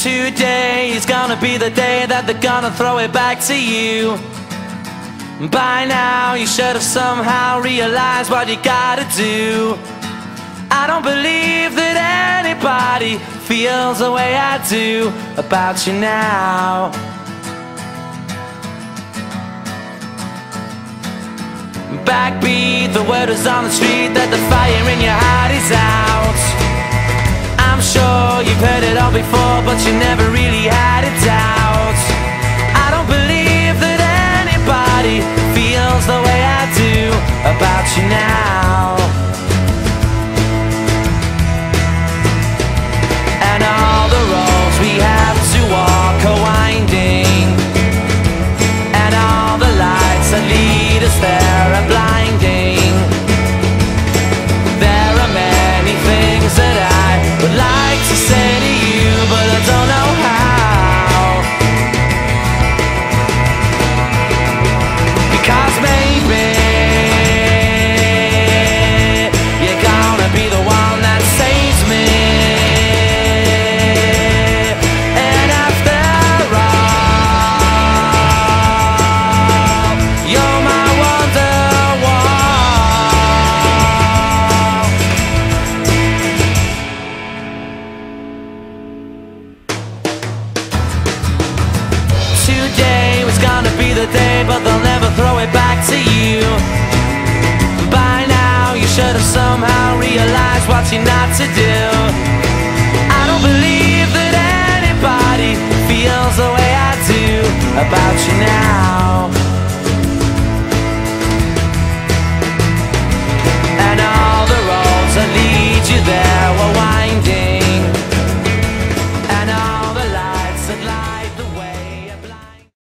Today is gonna be the day that they're gonna throw it back to you. By now you should have somehow realized what you gotta do. I don't believe that anybody feels the way I do about you now. Backbeat, the word is on the street that the fire in your heart is out. I'm sure you've heard it all before, but you never really had a doubt. I don't believe that anybody feels the way I do about you now. And all the roads we have to walk are winding, and all the lights that lead us there are blinding. There are many things that I would like to say to you, but I don't know how. Because maybe you're gonna be the one that saves me. And after all, you're my Wonderwall. Today was gonna be the day, but they'll never throw it back to you. By now you should have somehow realized what you're not to do.